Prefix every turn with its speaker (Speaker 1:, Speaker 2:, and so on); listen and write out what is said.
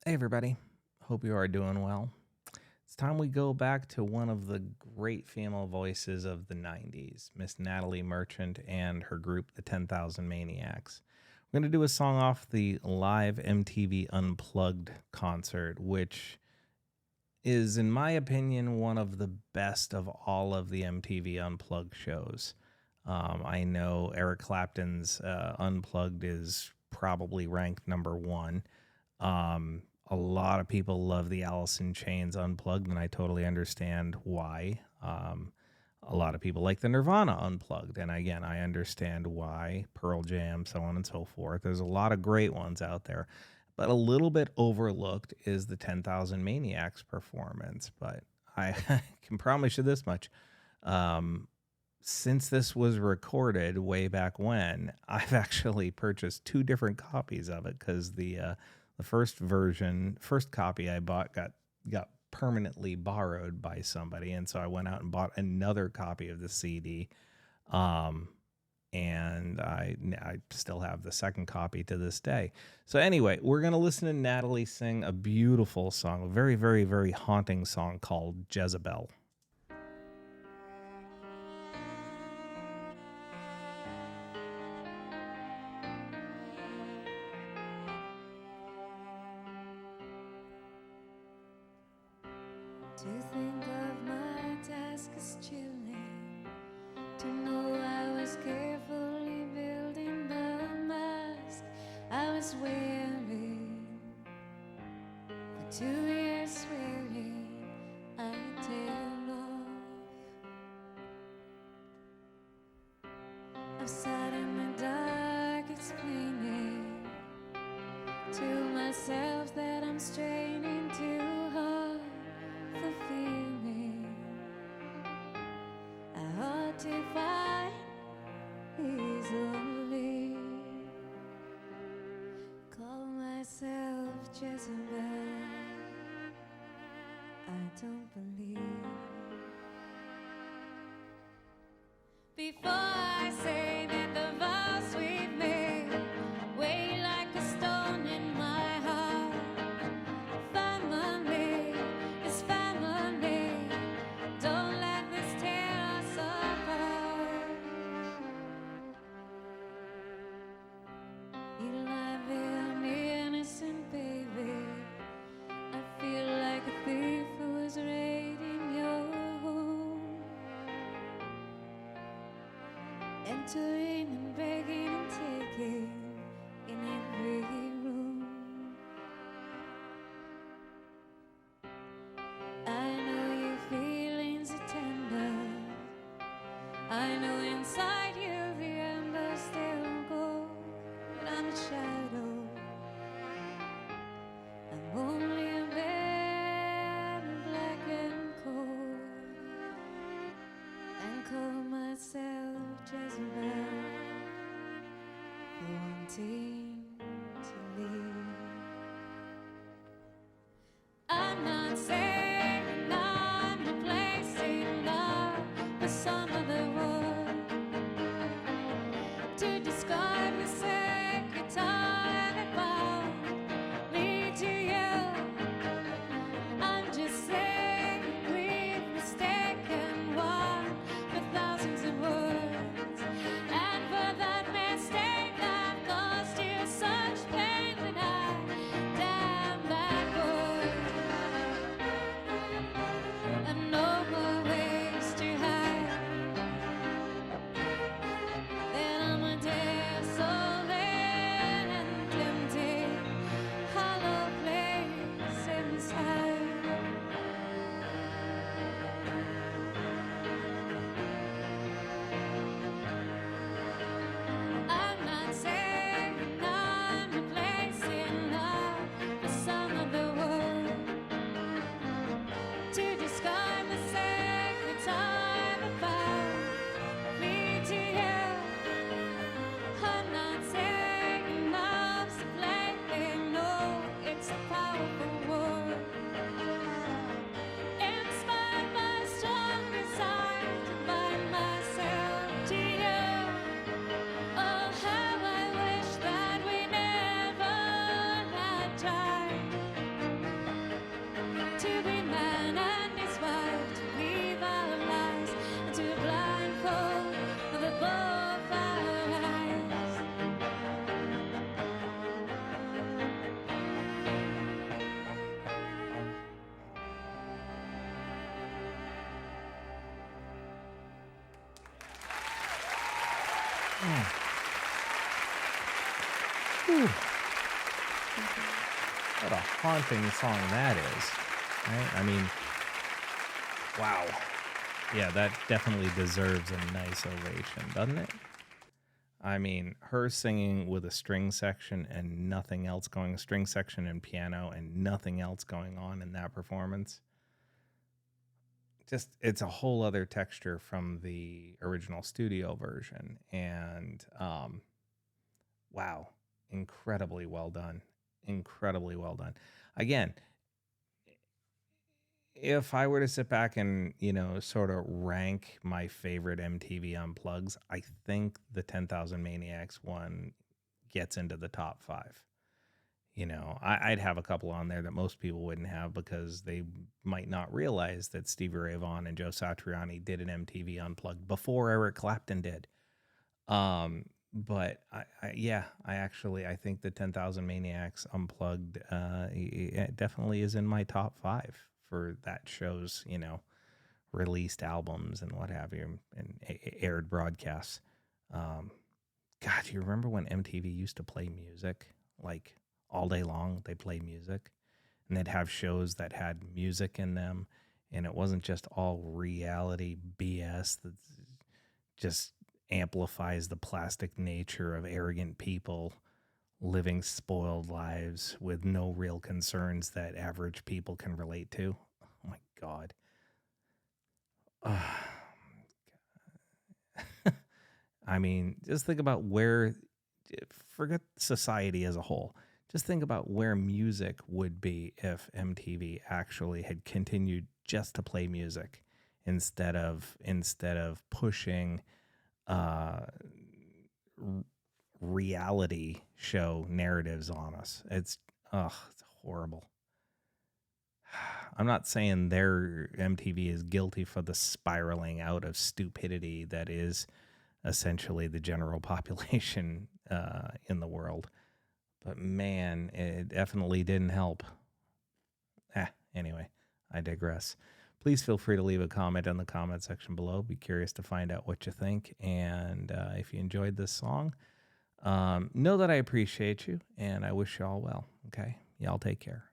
Speaker 1: Hey, everybody. Hope you are doing well. It's time we go back to one of the great female voices of the 90s, Miss Natalie Merchant and her group, the 10,000 Maniacs. We're going to do a song off the live MTV Unplugged concert, which is, in my opinion, one of the best of all of the MTV Unplugged shows. I know Eric Clapton's Unplugged is probably ranked number one. A lot of people love the Alice in Chains Unplugged, and I totally understand why. A lot of people like the Nirvana Unplugged, and again, I understand why. Pearl Jam, so on and so forth. There's a lot of great ones out there, but a little bit overlooked is the 10,000 Maniacs performance. But I can promise you this much. Since this was recorded way back when, I've actually purchased two different copies of it because the first copy I bought got permanently borrowed by somebody, and so I went out and bought another copy of the CD. And I still have the second copy to this day. So anyway, we're gonna listen to Natalie sing a beautiful song, a very, very, very haunting song called Jezebel.
Speaker 2: To think of my task is chilling. To know I was carefully building the mask I was wearing. For 2 years swearing I'd tear off. I've sat in the dark explaining to myself that I'm straining too hard for feeling I ought to fight easily. Call myself Jezebel. I don't believe. Before I say that the vows we've made weigh like a stone in my heart. Family is family. Don't let this tear us apart. You lie there, me innocent baby. I feel like a thief who was raiding your home, entering and begging and taking in every room. I know your feelings are tender. I know inside you the embers still go, but I'm a shadow. I'm only a man of black and cold, and call myself Jezebel for wanting to leave. I'm not saying I'm replacing love with some other word to describe the sacred tie that bound me to you.
Speaker 1: Whew. What a haunting song that is. Right? I mean, wow. Yeah, that definitely deserves a nice ovation, doesn't it? I mean, her singing with a string section and nothing else going, string section and piano and nothing else going on in that performance. Just, it's a whole other texture from the original studio version. And wow, incredibly well done. Incredibly well done. Again, if I were to sit back and, sort of rank my favorite MTV unplugs, I think the 10,000 Maniacs one gets into the top 5. I'd have a couple on there that most people wouldn't have because they might not realize that Stevie Ray Vaughan and Joe Satriani did an MTV Unplugged before Eric Clapton did. But I think the 10,000 Maniacs Unplugged it definitely is in my top 5 for that show's, released albums and what have you, and aired broadcasts. God, you remember when MTV used to play music? Like, all day long, they play music. And they'd have shows that had music in them. And it wasn't just all reality BS that just amplifies the plastic nature of arrogant people living spoiled lives with no real concerns that average people can relate to. Oh, my God. I mean, just think about forget society as a whole. Just think about where music would be if MTV actually had continued just to play music instead of pushing reality show narratives on us. It's horrible. I'm not saying their MTV is guilty for the spiraling out of stupidity that is essentially the general population in the world. But man, it definitely didn't help. Anyway, I digress. Please feel free to leave a comment in the comment section below. Be curious to find out what you think. And if you enjoyed this song, know that I appreciate you and I wish you all well. Okay? Y'all take care.